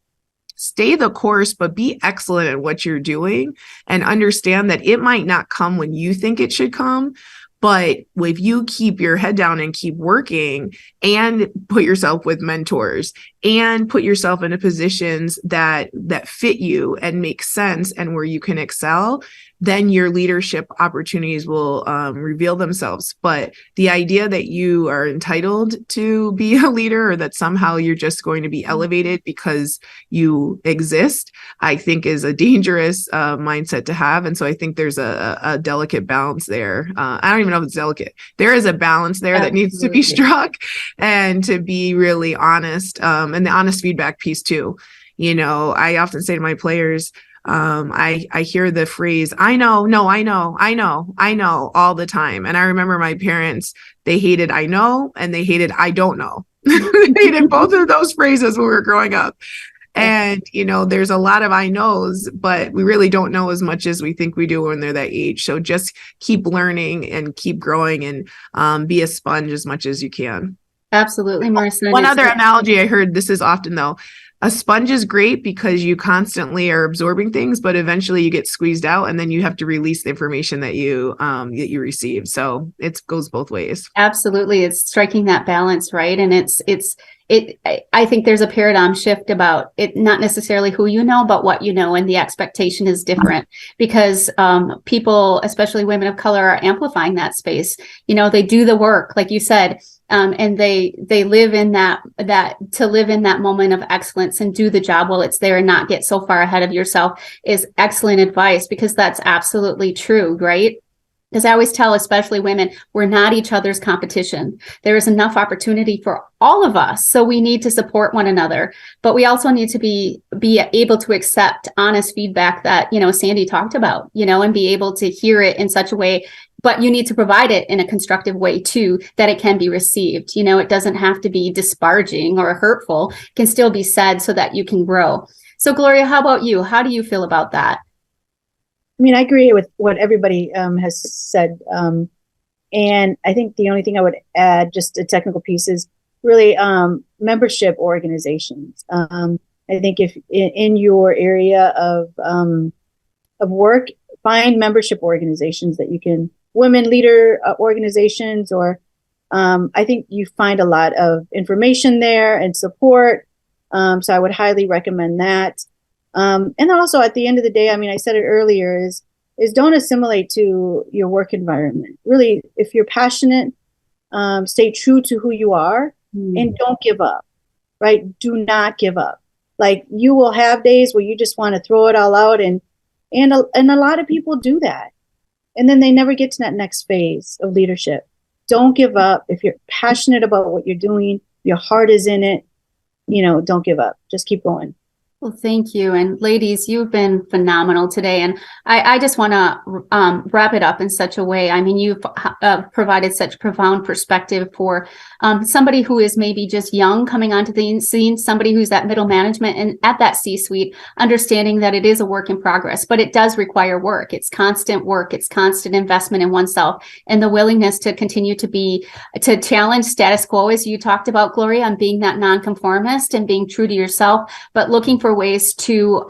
stay the course, but be excellent at what you're doing, and understand that it might not come when you think it should come. But if you keep your head down and keep working, and put yourself with mentors, and put yourself into positions that fit you and make sense and where you can excel, then your leadership opportunities will reveal themselves. But the idea that you are entitled to be a leader, or that somehow you're just going to be elevated because you exist, I think is a dangerous mindset to have. And so I think there's a delicate balance there. I don't even know if it's delicate. There is a balance there that needs to be struck, and to be really honest, and the honest feedback piece too. I often say to my players, I hear the phrase, I know, all the time. And I remember my parents, they hated I know, and they hated I don't know. They hated both of those phrases when we were growing up. And, there's a lot of I knows, but we really don't know as much as we think we do when they're that age. So just keep learning and keep growing, and be a sponge as much as you can. Absolutely, Marisa. One other analogy I heard, this is often though, a sponge is great because you constantly are absorbing things, but eventually you get squeezed out, and then you have to release the information that you receive. So it goes both ways. Absolutely. It's striking that balance, right? And I think there's a paradigm shift about it, not necessarily who you know, but what you know, and the expectation is different, because people, especially women of color, are amplifying that space. They do the work, like you said, and they live in that to live in that moment of excellence and do the job while it's there, and not get so far ahead of yourself, is excellent advice, because that's absolutely true, right? Because I always tell, especially women, we're not each other's competition. There is enough opportunity for all of us. So we need to support one another, but we also need to be able to accept honest feedback that, Sandy talked about, and be able to hear it in such a way, but you need to provide it in a constructive way too, that it can be received. It doesn't have to be disparaging or hurtful. It can still be said so that you can grow. So Gloria, how about you? How do you feel about that? I mean, I agree with what everybody has said. And I think the only thing I would add, just a technical piece, is really membership organizations. I think if in your area of work, find membership organizations that you can, women leader organizations, or I think you find a lot of information there and support. So I would highly recommend that. And also at the end of the day, I mean, I said it earlier, is don't assimilate to your work environment. Really, if you're passionate, stay true to who you are and don't give up, right? Do not give up. Like, you will have days where you just want to throw it all out, and a lot of people do that. And then they never get to that next phase of leadership. Don't give up. If you're passionate about what you're doing, your heart is in it, don't give up. Just keep going. Well, thank you. And ladies, you've been phenomenal today. And I just want to wrap it up in such a way. I mean, you've provided such profound perspective for somebody who is maybe just young coming onto the scene, somebody who's at middle management and at that C-suite, understanding that it is a work in progress, but it does require work. It's constant work. It's constant investment in oneself, and the willingness to continue to challenge status quo, as you talked about, Gloria, and being that nonconformist and being true to yourself, but looking for ways to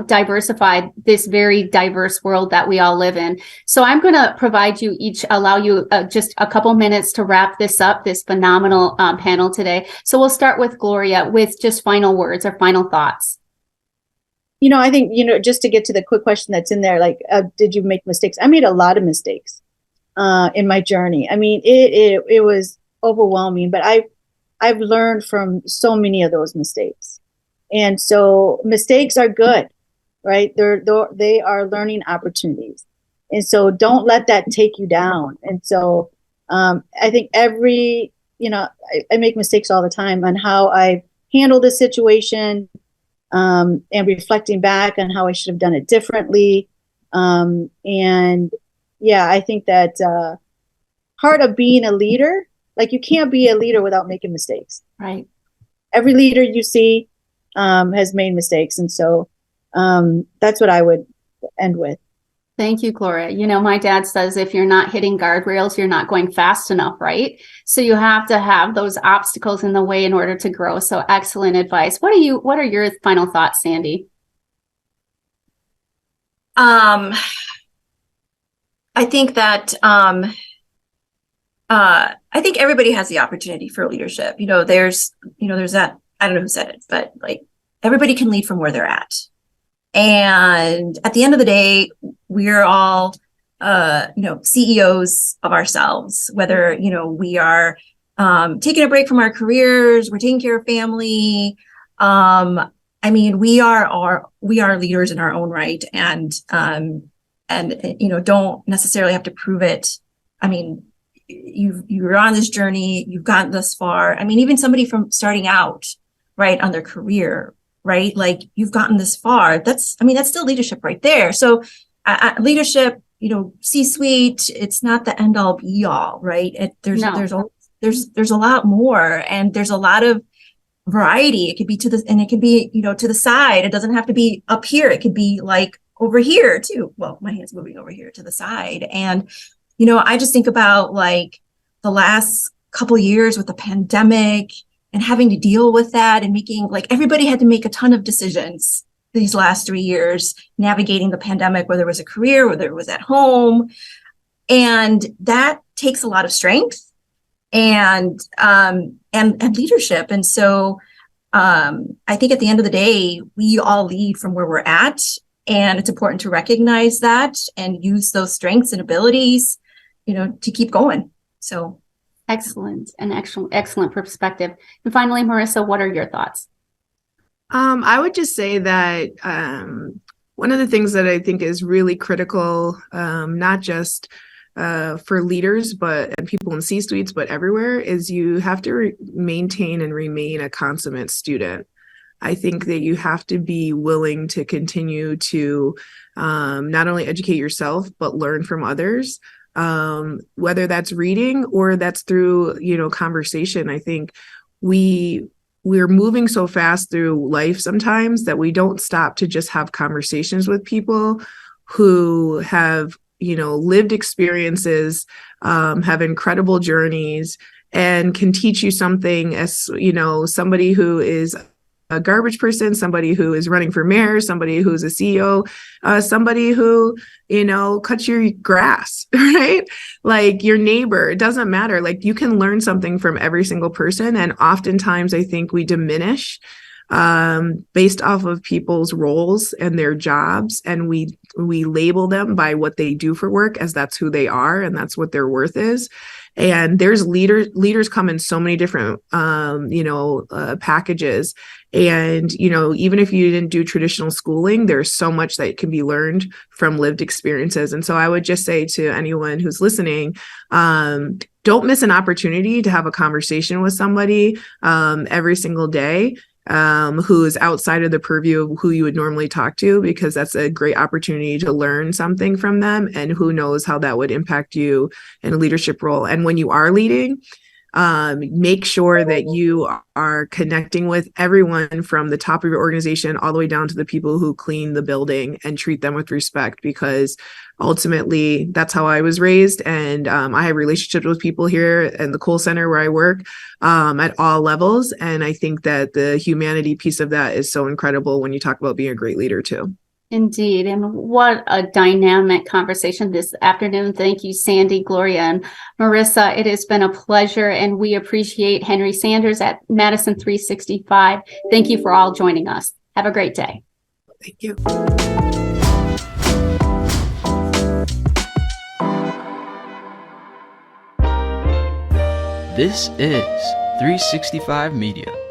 diversify this very diverse world that we all live in. So I'm going to allow you just a couple minutes to wrap this up, this phenomenal panel today. So we'll start with Gloria with just final words or final thoughts. I think, just to get to the quick question that's in there, like, did you make mistakes? I made a lot of mistakes in my journey. I mean, it was overwhelming, but I've learned from so many of those mistakes. And so mistakes are good, right? They are learning opportunities. And so don't let that take you down. And so I think I make mistakes all the time on how I handled a situation, and reflecting back on how I should have done it differently. And yeah, I think that part of being a leader, like, you can't be a leader without making mistakes. Right. Every leader you see has made mistakes. And so that's what I would end with. Thank you, Gloria. My dad says, if you're not hitting guardrails, you're not going fast enough, right? So you have to have those obstacles in the way in order to grow. So excellent advice. What are your final thoughts, Sandy? I think that I think everybody has the opportunity for leadership. There's that, I don't know who said it, but like, everybody can lead from where they're at. And at the end of the day, we're all, CEOs of ourselves, whether, we are taking a break from our careers, we're taking care of family. I mean, we are leaders in our own right, and don't necessarily have to prove it. I mean, you're on this journey, you've gotten this far. I mean, even somebody from starting out, right, on their career, right? Like, you've gotten this far. That's still leadership right there. So leadership, C-suite, it's not the end all be all, right? There's a lot more, and there's a lot of variety. It could be to the side. It doesn't have to be up here. It could be like over here too. Well, my hand's moving over here to the side. And, I just think about like the last couple of years with the pandemic and having to deal with that, and making, like, everybody had to make a ton of decisions these last 3 years, navigating the pandemic, whether it was a career, whether it was at home. And that takes a lot of strength and leadership. And so I think at the end of the day, we all lead from where we're at, and it's important to recognize that and use those strengths and abilities, to keep going. So excellent perspective. And finally, Marisa, what are your thoughts? I would just say that one of the things that I think is really critical, not just for leaders, and people in C-suites, but everywhere, is you have to maintain and remain a consummate student. I think that you have to be willing to continue to not only educate yourself, but learn from others, whether that's reading or that's through, conversation. I think we're moving so fast through life sometimes that we don't stop to just have conversations with people who have, lived experiences, have incredible journeys, and can teach you something as, somebody who is a garbage person, somebody who is running for mayor, somebody who's a CEO, somebody who, cuts your grass, right? Like your neighbor, it doesn't matter. Like you can learn something from every single person. And oftentimes I think we diminish based off of people's roles and their jobs. And we label them by what they do for work, as that's who they are and that's what their worth is. And there's leaders come in so many different, packages. And, even if you didn't do traditional schooling, there's so much that can be learned from lived experiences. And so I would just say to anyone who's listening, don't miss an opportunity to have a conversation with somebody every single day who is outside of the purview of who you would normally talk to, because that's a great opportunity to learn something from them. And who knows how that would impact you in a leadership role. And when you are leading, make sure that you are connecting with everyone from the top of your organization all the way down to the people who clean the building, and treat them with respect, because ultimately that's how I was raised. And I have relationships with people here in the Cole Center where I work at all levels. And I think that the humanity piece of that is so incredible when you talk about being a great leader too. Indeed. And what a dynamic conversation this afternoon. Thank you, Sandy, Gloria, and Marisa. It has been a pleasure, and we appreciate Henry Sanders at Madison 365. Thank you for all joining us. Have a great day. Thank you. This is 365 Media.